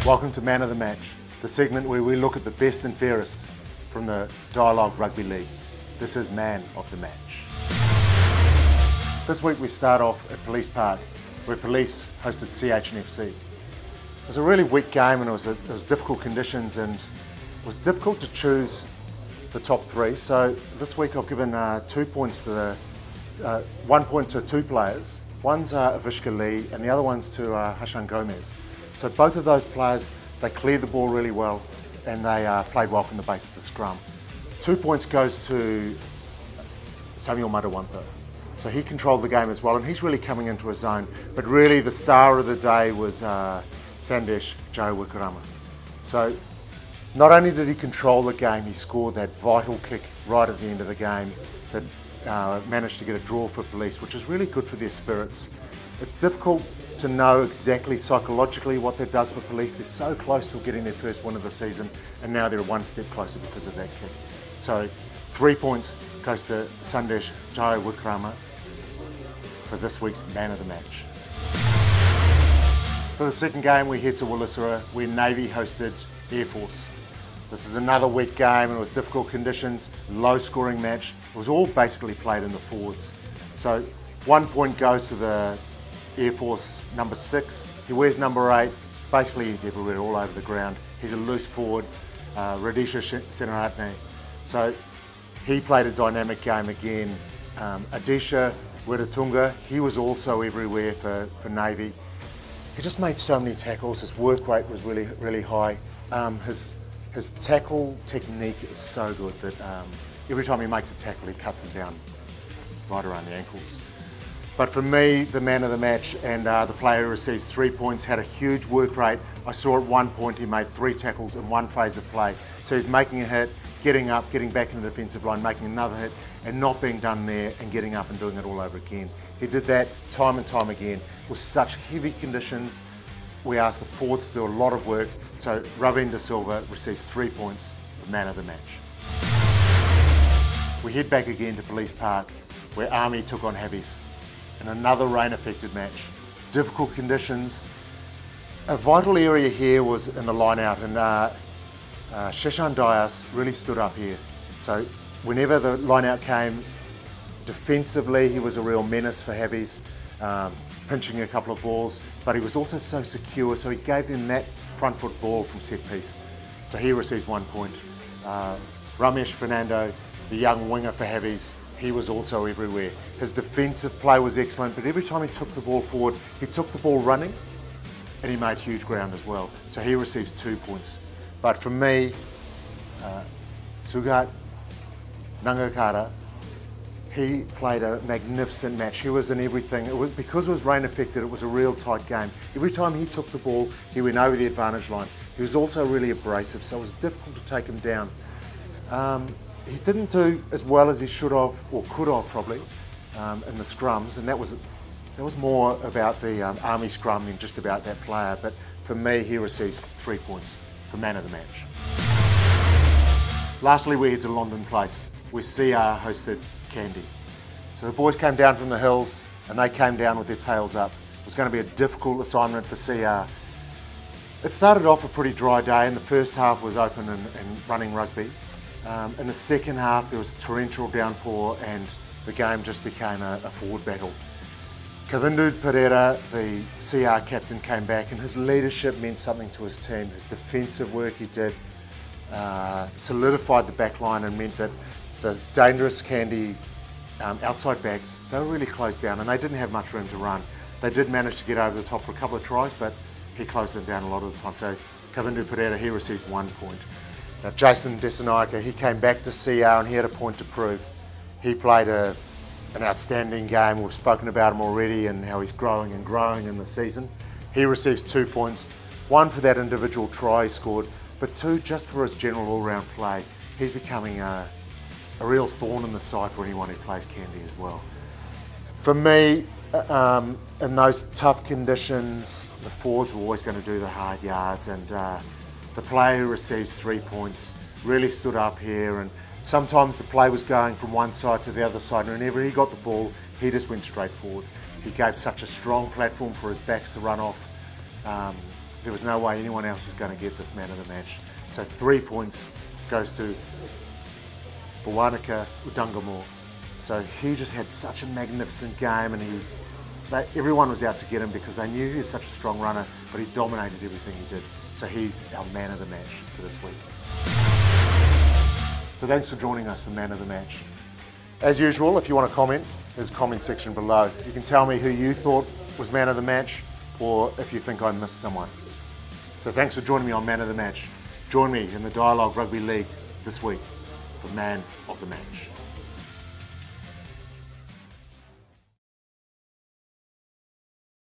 Welcome to Man of the Match, the segment where we look at the best and fairest from the Dialog Rugby League. This is Man of the Match. This week we start off at Police Park, where Police hosted CH&FC. It was a really weak game and it was difficult conditions, and it was difficult to choose the top three. So this week I've given 2 points to 1 point to two players. One's Avishka Lee and the other one's to Hashan Gomez. So both of those players, they cleared the ball really well and they played well from the base of the scrum. 2 points goes to Samuel Madawantha. So he controlled the game as well, and he's really coming into his zone. But really the star of the day was Sandesh Jayawikrama. So not only did he control the game, he scored that vital kick right at the end of the game that managed to get a draw for Police, which is really good for their spirits. It's difficult to know exactly psychologically what that does for Police. They're so close to getting their first win of the season, and now they're one step closer because of that kick. So 3 points goes to Sandesh Jayawikrama for this week's Man of the Match. For the second game, we head to Willisera, where Navy hosted Deerforce. This is another weak game, and it was difficult conditions, low scoring match. It was all basically played in the forwards. So 1 point goes to the Air Force number 6. He wears number 8. Basically he's everywhere, all over the ground. He's a loose forward, Radisha Senaratne. So he played a dynamic game again. Adisha Wiratunga, he was also everywhere for Navy. He just made so many tackles. His work rate was really high. His tackle technique is so good that every time he makes a tackle, he cuts them down right around the ankles. But for me, the man of the match and the player who received 3 points had a huge work rate. I saw at 1 point he made 3 tackles in one phase of play. So he's making a hit, getting up, getting back in the defensive line, making another hit, and not being done there and getting up and doing it all over again. He did that time and time again with such heavy conditions. We asked the forwards to do a lot of work, so Ravindra Silva received 3 points for man of the match. We head back again to Police Park, where Army took on Vavies in another rain-affected match. Difficult conditions. A vital area here was in the line-out, and Sheshan Dias really stood up here. So whenever the line-out came, defensively he was a real menace for Vavies. Pinching a couple of balls, but he was also so secure, so he gave them that front foot ball from set piece. So he receives 1 point. Ramesh Fernando, the young winger for Vavies, he was also everywhere. His defensive play was excellent, but every time he took the ball forward, he took the ball running and he made huge ground as well. So he receives 2 points. But for me, Sugat Nangakara, he played a magnificent match. He was in everything. Because it was rain affected, it was a real tight game. Every time he took the ball, he went over the advantage line. He was also really abrasive, so it was difficult to take him down. He didn't do as well as he should have, or could have probably, in the scrums, and that was more about the Army scrum than just about that player. But for me, he received 3 points for man of the match. Lastly, we head to London Place, where CR hosted Candy. So the boys came down from the hills and they came down with their tails up. It was going to be a difficult assignment for CR. It started off a pretty dry day, and the first half was open and running rugby. In the second half there was torrential downpour and the game just became a forward battle. Kavindu Pereira, the CR captain, came back, and his leadership meant something to his team. His defensive work he did solidified the back line and meant that the dangerous Candy outside backs, they were really closed down and they didn't have much room to run. They did manage to get over the top for a couple of tries, but he closed them down a lot of the time. So Kavindu Pereira, he received 1 point. Now Jason Desanayake, he came back to CR and he had a point to prove. He played an outstanding game. We've spoken about him already and how he's growing and growing in the season. He receives 2 points, 1 for that individual try he scored, but 2 just for his general all-round play. He's becoming a real thorn in the side for anyone who plays Candy as well. For me, in those tough conditions, the forwards were always going to do the hard yards, and the player who receives 3 points really stood up here, and sometimes the play was going from one side to the other side, and whenever he got the ball, he just went straight forward. He gave such a strong platform for his backs to run off. there was no way anyone else was going to get this man of the match. So 3 points goes to Bawanaka Udangamore. So he just had such a magnificent game, and everyone was out to get him because they knew he was such a strong runner, but he dominated everything he did. So he's our man of the match for this week. So thanks for joining us for Man of the Match. As usual, if you want to comment, there's a comment section below. You can tell me who you thought was Man of the Match, or if you think I missed someone. So thanks for joining me on Man of the Match. Join me in the Dialog Rugby League this week for Man of the Match.